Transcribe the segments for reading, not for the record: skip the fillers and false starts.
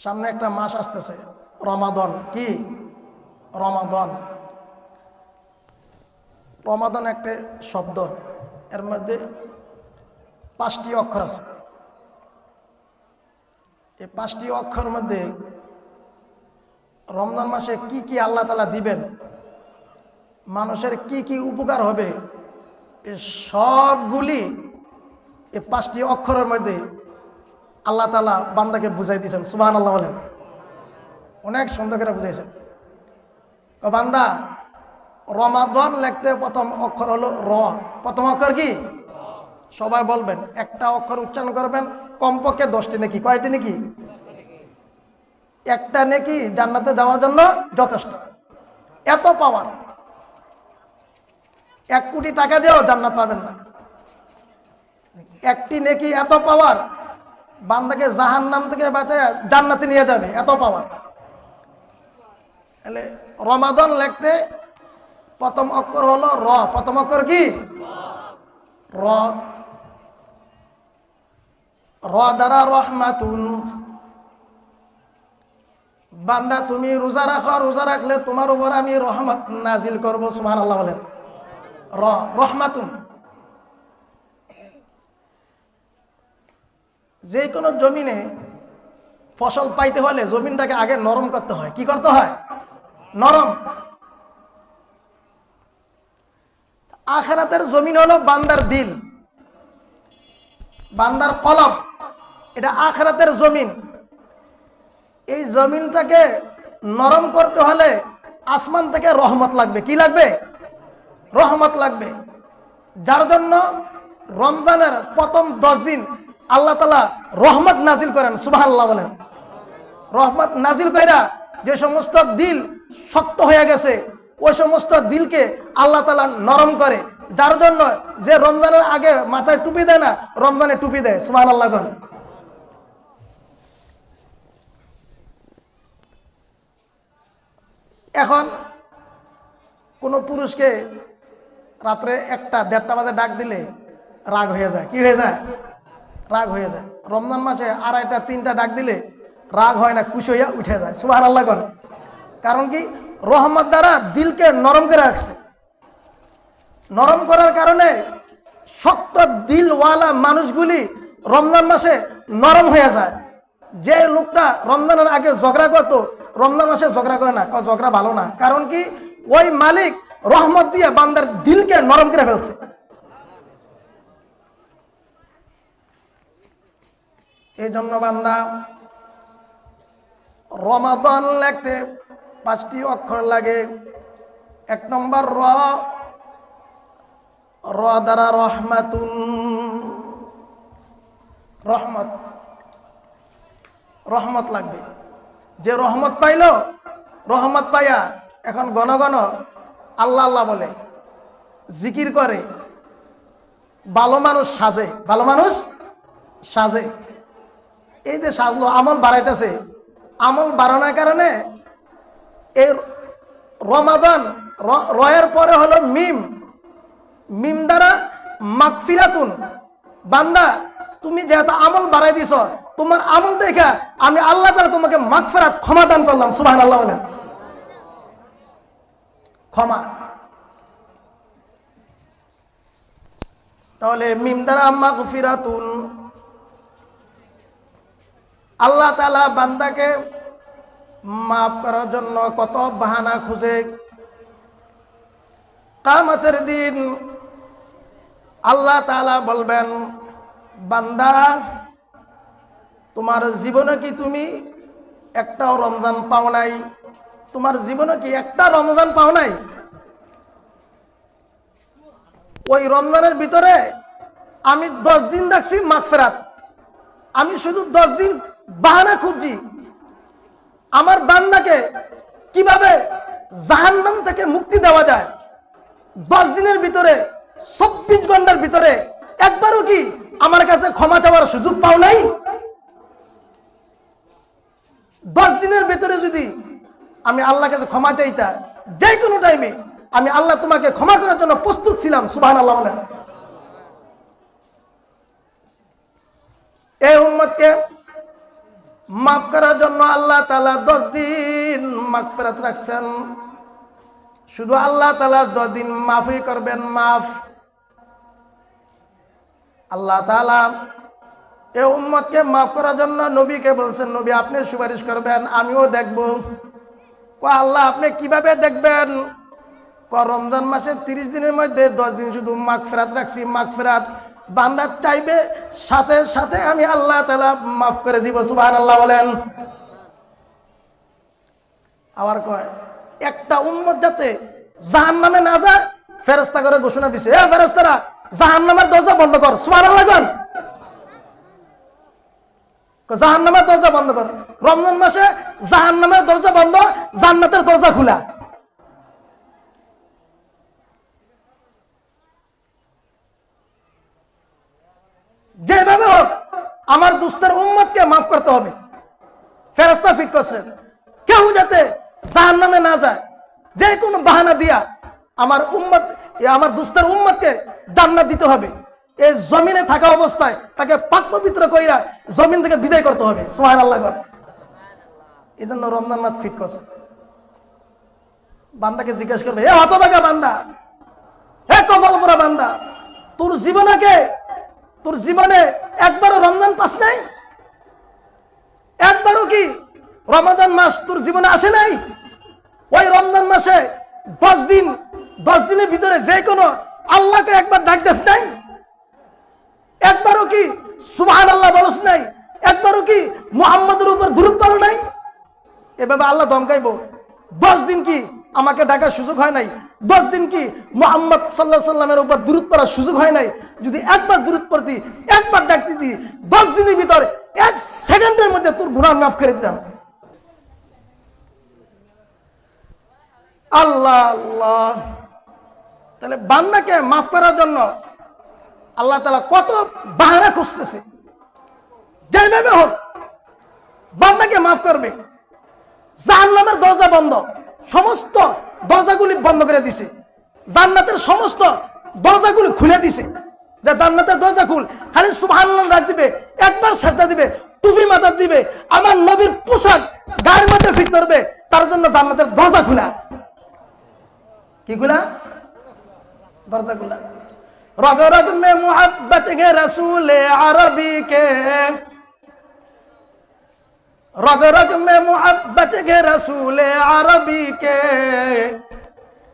সামনে একটা মাস আসতেছে, রমাদান। কি রমাদান? রমাদান একটা শব্দ, এর মধ্যে 5টি অক্ষর আছে। এই 5টি অক্ষর মধ্যে রমজান মাসে কি কি আল্লাহ তাআলা দিবেন, মানুষের কি কি উপকার হবে, এই সবগুলি এই 5টি অক্ষরের মধ্যে আল্লাহ তাআলা বান্দাকে বুঝাই দিয়েছেন। সুবহানাল্লাহ বলেন। অনেক সুন্দর করে বুঝাইছেন। বান্দা, রমাদান লিখতে প্রথম অক্ষর হলো র। প্রথম অক্ষর কি? সবাই বলবেন, একটা অক্ষর উচ্চারণ করবেন, কমপক্ষে 10টি নেকি। কয়টি নেকি? একটা নেকি জান্নাতে যাওয়ার জন্য যথেষ্ট। এত পাওয়ার, 1 কোটি টাকা দিয়েও জান্নাত পাবেন না। একটি নেকি এত পাওয়ার, বান্দাকে জাহান্নাম থেকে বাঁচায় জান্নাতে নিয়ে যাবে, এত পাওয়ার। তাহলে রমাদান লিখতে প্রথম অক্ষর হলো র। প্রথম অক্ষর কি? র। র দ্বারা রহমাতুন। বান্দা তুমি রোজা রাখো, রোজা রাখলে তোমার উপর আমি রহমত নাজিল করব। সুবহানাল্লাহ বলেন। র, রহমাতুন। যে কোনো জমিনে ফসল পাইতে হলে জমিনটাকে আগে নরম করতে হয়। কি করতে হয়? নরম। আখিরাতের জমিন হলো বান্দার দিল, বান্দার কলব। এটা আখিরাতের জমিন। এই জমিনটাকে নরম করতে হলে আসমান থেকে রহমত লাগবে। কি লাগবে? রহমত লাগবে। যার জন্য রমজানের প্রথম 10 দিন আল্লাহ তাআলা রহমত নাজিল করেন। সুবহানাল্লাহ বলেন। রহমত নাজিল কইরা যে সমস্ত দিল শক্ত হয়ে গেছে, ওই সমস্ত দিলকে আল্লাহ তাআলা নরম করে। যার জন্য যে রমজানের আগে মাথায় টুপি দেয় না, রমজানে টুপি দেয়। সুবহানাল্লাহ বলেন। এখন কোনো পুরুষকে রাত্রে 1টা 1:30 বাজে ডাক দিলে রাগ হয়ে যায়। কি হয়ে যায়? রাগ হয়ে যায়। রমজান মাসে 2:30 3টা ডাক দিলে রাগ হয় না, খুশি হইয়া উঠে যায়। সুবহানাল্লাহ বলেন। কারণ কি? রহমত দ্বারা দিলকে নরম করে রাখছে। নরম করার কারণে শক্ত দিলওয়ালা মানুষগুলি রমজান মাসে নরম হয়ে যায়। যে লোকটা রমজানের আগে ঝগড়া করতো, রমজান মাসে ঝগড়া করে না, ঝগড়া ভালো না। কারণ কি? ওই মালিক রহমত দিয়ে বান্দার দিলকে নরম করে ফেলছে। এই জন্য বান্দা রমাদান লিখতে 5টি অক্ষর লাগে। 1 নম্বর র। র দ্বারা রহমাতুন, রহমত। রহমত লাগবে। যে রহমত পাইল, রহমত পাইয়া এখন ঘন ঘন আল্লাহ আল্লাহ বলে, জিকির করে, ভালো মানুষ সাজে। ভালো মানুষ সাজে। এই যে সাজলো, আমল বাড়াইতেছে। আমল বাড়ানোর কারণে এই রমাদান, রয়ের পরে হলো মিম। মিম দ্বারা মাগফিরাতুন। বান্দা, তুমি যেহেতু আমল বাড়াই দিছ, তোমার আমল দেখা আমি আল্লাহ তাআলা তোমাকে মাগফিরাত, ক্ষমা দান করলাম। সুবহানাল্লাহ বলেন। ক্ষমা। তাহলে মিম দ্বারা মাগফিরাতুন। আল্লাহ তাআলা বান্দাকে মাফ করার জন্য কত বাহানা খুঁজে। কিয়ামতের দিন আল্লাহ তাআলা বলবেন, বান্দা, তোমার জীবনে কি তুমি একটাও রমজান পাও নাই? তোমার জীবনে কি একটা রমজান পাও নাই? ওই রমজানের ভিতরে আমি 10 দিন রাখছি মাগফিরাত। আমি শুধু 10 দিন বাহানা খুঁজছি আমার বান্দাকে কিভাবে জাহান্নাম থেকে মুক্তি দেওয়া যায়। 10 দিনের ভিতরে, 24 ঘন্টার ভিতরে একবারও কি আমার কাছে ক্ষমা চাওয়ার সুযোগ পাও নাই? 10 দিনের ভিতরে যদি আমি আল্লাহর কাছে ক্ষমা চাইতা, যে কোনো টাইমে আমি আল্লাহ তোমাকে ক্ষমা করার জন্য প্রস্তুত ছিলাম। সুবহানাল্লাহ বলেন। এই উম্মতকে মাফ করার জন্য আল্লাহ তাআলা 10 দিন মাগফিরাত রাখছেন। শুধু আল্লাহ তাআলা 10 দিন মাফই করবেন, মাফ। আল্লাহ তাআলা এই উম্মতকে মাফ করার জন্য নবীকে বলছেন, নবী আপনি সুপারিশ করবেন, আমিও দেখব। আল্লাহ আপনি কিভাবে দেখবেন? রমজান মাসে 30 দিনের মধ্যে 10 দিন শুধু মাগফিরাত রাখছি, মাগফিরাত বান্দা চাইবে সাথে সাথে আমি আল্লাহ তাআলা মাফ করে দিব। সুবহানাল্লাহ বলেন। আবার কয় একটা উম্মত যাতে জাহান্নামে না যায়, ফেরেশতা করে ঘোষণা দিছে, এ ফেরেশতারা জাহান্নামের দরজা বন্ধ কর। সুবহানাল্লাহ কোন জাহান্নামের দরজা বন্ধ কর। রমজান মাসে জাহান্নামের দরজা বন্ধ, জান্নাতের দরজা খোলা। যেভাবে হোক আমার দুস্তের উম্মতকে মাফ করতে হবে। ফেরেশতা ফিট করছেন কেউ যাতে জাহান্নামে না যায়, যে কোনো বাহানা দিয়া আমার উম্মত, আমার দুস্তের উম্মতকে জান্নাত দিতে হবে। এই জমিনে থাকা অবস্থায় তাকে পাক পবিত্র কইরা জমিন থেকে বিদায় করতে হবে। সুবহানাল্লাহ। এই জন্য রমজান মাস ফিট করছে। বান্দাকে জিজ্ঞেস করবে, হে হতভাগা বান্দা, হে কপাল পোড়া বান্দা, তোর জীবনে একবারও রমজান পাস নাই? একবারও কি রমাদান মাস তোর জীবনে আসে নাই? ওই রমজান মাসে 10 দিনের ভিতরে যে কোনো আল্লাহকে একবার ডাক দেস নাই? একবারও কি সুবহানাল্লাহ বলস নাই? একবারও কি মুহাম্মাদের উপর দুরূদ পড়ো নাই? এভাবে আল্লাহ ধমকাইবো, 10 দিন কি আমাকে ডাকার সুযোগ হয় নাই? 10 দিন কি মুহাম্মদ সাল্লাল্লাহু আলাইহি সাল্লামের উপর দুরূদ পড়ার সুযোগ হয় নাই? যদি একবার দুরূদ পড়তি, একবার ডাক দিতি, 10 দিনের ভিতর 1 সেকেন্ডের মধ্যে তোর গুনাহ মাফ করে দিতাম। আল্লাহ আল্লাহ। তাহলে বান্দাকে মাফ করার জন্য আল্লাহ তাআলা কত বাহানা খুঁজতেছে। যেভাবে হোক বান্দাকে মাফ করবে। জাহান্নামের দরজা বন্ধ, সমস্ত দরজাগুলি বন্ধ করে দিছে। জান্নাতের সমস্ত দরজাগুলি খুলে দিছে, যে জান্নাতের দরজা খুল, খালি সুবহানাল্লাহ ডাক দিবে, একবার সাজদা দিবে, টুপি মাথা দিবে, আমার নবীর পোশাক গায়ের মধ্যে ফিট করবে, তার জন্য জান্নাতের দরজা খোলা। কি খোলা? দরজা খোলা। रग रग में मोहब्बत के रसूल अरबी के, रग रग में मोहब्बत के रसूल अरबी के,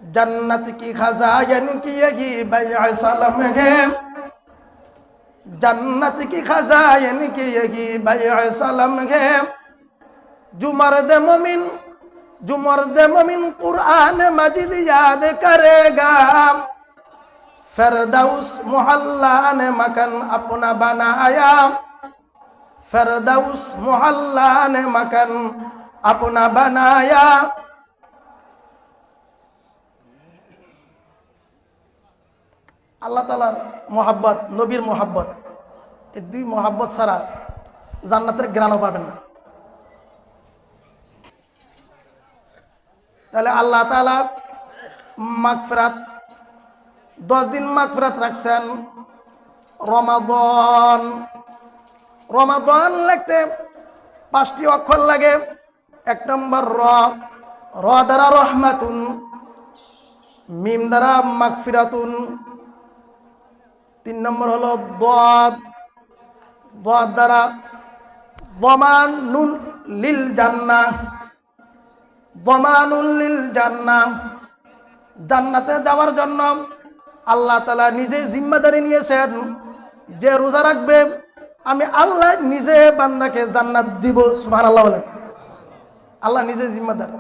जन्नत की खजायन की यही बैअ सलम है, जन्नत की खजायन की यही बैअ सलम है। जो मर्द मोमिन कुरान मजीद याद करेगा, फिरदौस मोहल्ला ने मकान अपना बनाया, फिरदौस मोहल्ला ने मकान अपना बनाया। আল্লাহ তাআলার মোহাব্বত, নবীর মোহাব্বত, এই দুই মোহাব্বত ছাড়া জান্নাতের ঘ্রাণও পাবেন না। তাহলে আল্লাহ তাআলা মাগফিরাত 10 দিন মাগফিরাত রাখছেন। রমাদান, রমাদান লিখতে 5টি অক্ষর লাগে। 1 নম্বর র দ্বারা রহমাতুন, মিম দ্বারা মাগফিরাতুন। 3 নম্বর হলো দাদ দ্বারা যামানুন লিল জান্নাহ, যামানুন লিল জান্নাহ। জান্নাতে যাওয়ার জন্য আল্লাহ তাআলা নিজে জিম্মাদারি নিয়েছেন, যে রোজা রাখবে আমি আল্লাহ নিজে বান্দাকে জান্নাত দিব। সুবহানাল্লাহ বলেন। আল্লাহ নিজে জিম্মাদার।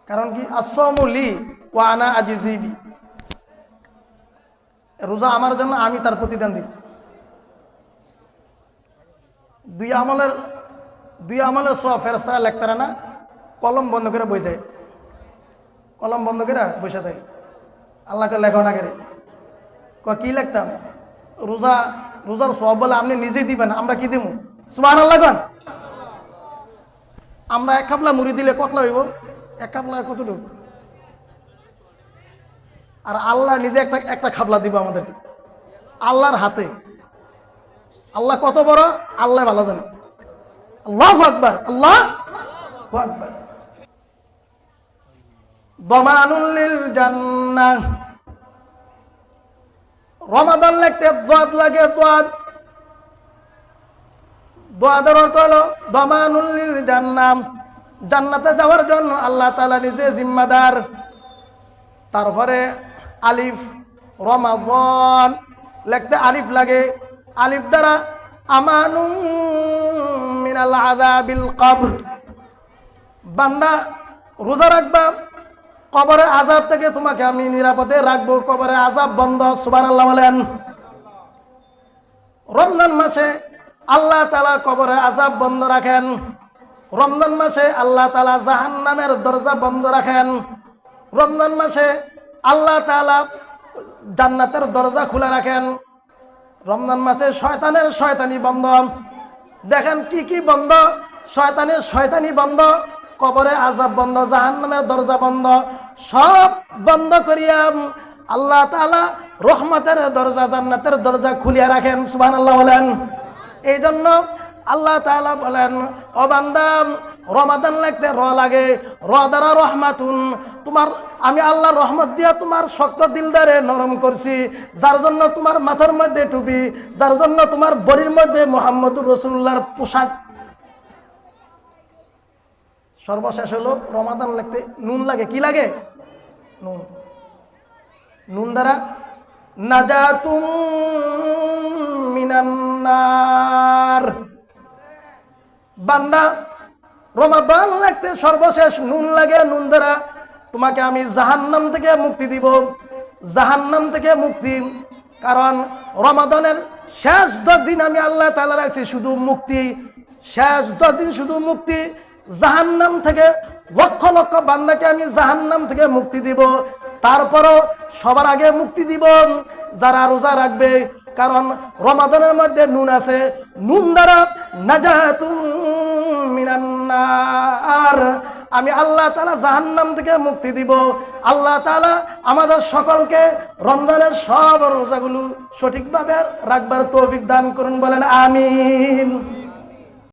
কারণ কি? আসসামু লি ওয়া আনা আজজি বি। রোজা আমার জন্য, আমি তার প্রতিদান দিব। দুই আমলের সব ফেরেশতারা লেখতারা না, কলম বন্ধ করে বই দেয়, কলম বন্ধ করে বসে থাকে। আল্লাহকে লেখাও না করে কি লিখতাম? রোজার সব বলে আপনি নিজেই দিবেন, আমরা কি দিব? সুবহানাল্লাহ কোন। আমরা 1 খাবলা মুড়ি দিলে কতলা হইব? 1 খাবলা কতটুকু? আর আল্লাহ নিজে একটা খাবলা দিব আমাদেরকে, আল্লাহর হাতে। আল্লাহ কত বড় আল্লাহ ভালো জানে। আল্লাহু আকবার, আল্লাহু আকবার। দমানুল লিল জান্নাহ, রমাদান লিখতে দোয়াত লাগে, দোয়াদের অর্থ হলো দমানুল লিল জান্নাহ, জান্নাতে যাওয়ার জন্য আল্লাহ তাআলা নিজে জিম্মাদার। তারপরে আলিফ, রমাদান লিখতে আলিফ লাগে, আলিফ দ্বারা আমানুম মিনাল আযাবিল কবর, বান্দা রোজা রাখবা, কবরের আযাব থেকে তোমাকে আমি নিরাপদে রাখবো, কবরের আযাব বন্ধ। সুবহানাল্লাহ বলেন। রমজান মাসে আল্লাহ তাআলা কবরের আযাব বন্ধ রাখেন, রমজান মাসে আল্লাহ তাআলা জাহান্নামের দরজা বন্ধ রাখেন, রমজান মাসে আল্লাহ তাআলা জান্নাতের দরজা খোলা রাখেন, রমজান মাসে শয়তানের শয়তানি বন্ধ। দেখেন কি কি বন্ধ, শয়তানের শয়তানি বন্ধ, কবরে আযাব বন্ধ, জাহান্নামের দরজা বন্ধ, সব বন্ধ করিয়া আল্লাহ তাআলা রহমতের দরজা, জান্নাতের দরজা খুলিয়া রাখেন। সুবহানাল্লাহ বলেন। এই জন্য আল্লাহ তাআলা বলেন, ও বান্দা রমাদান লাগতে র লাগে, র দ্বারা রহমাতুন, তোমার আমি আল্লাহর রহমত দিয়া তোমার শক্ত দিলদারে নরম করছি, যার জন্য তোমার মাথার মধ্যে টুপি, যার জন্য তোমার বডির মধ্যে মুহাম্মদুর রাসূলুল্লাহর পোশাক। সর্বশেষ হলো রমাদান লাগতে নুন লাগে, কি লাগে? নুন। নুন দ্বারা নাজাতুম মিনান নার, বান্দা রমাদান লাগতে সর্বশেষ নুন লাগে, নুন দ্বারা তোমাকে আমি জাহান্নাম থেকে মুক্তি দিব, জাহান্নাম থেকে মুক্তি। কারণ রমাদানের শেষ 10 দিন আমি আল্লাহ তাআলা রাখছি শুধু মুক্তি, শেষ 10 দিন শুধু মুক্তি। জাহান্নাম থেকে লক্ষ লক্ষ বান্দাকে আমি জাহান্নাম থেকে মুক্তি দিব। তারপরও সবার আগে মুক্তি দিব যারা রোজা রাখবে, কারণ রমাদানের মধ্যে নুন আছে, নুন দ্বারা নাজাতুম মিনান নার, আমি আল্লাহ তাআলা জাহান্নাম থেকে মুক্তি দিব। আল্লাহ তাআলা আমাদের সকলকে রমজানের সব রোজাগুলো সঠিকভাবে রাখবার তৌফিক দান করুন, বলেন আমিন।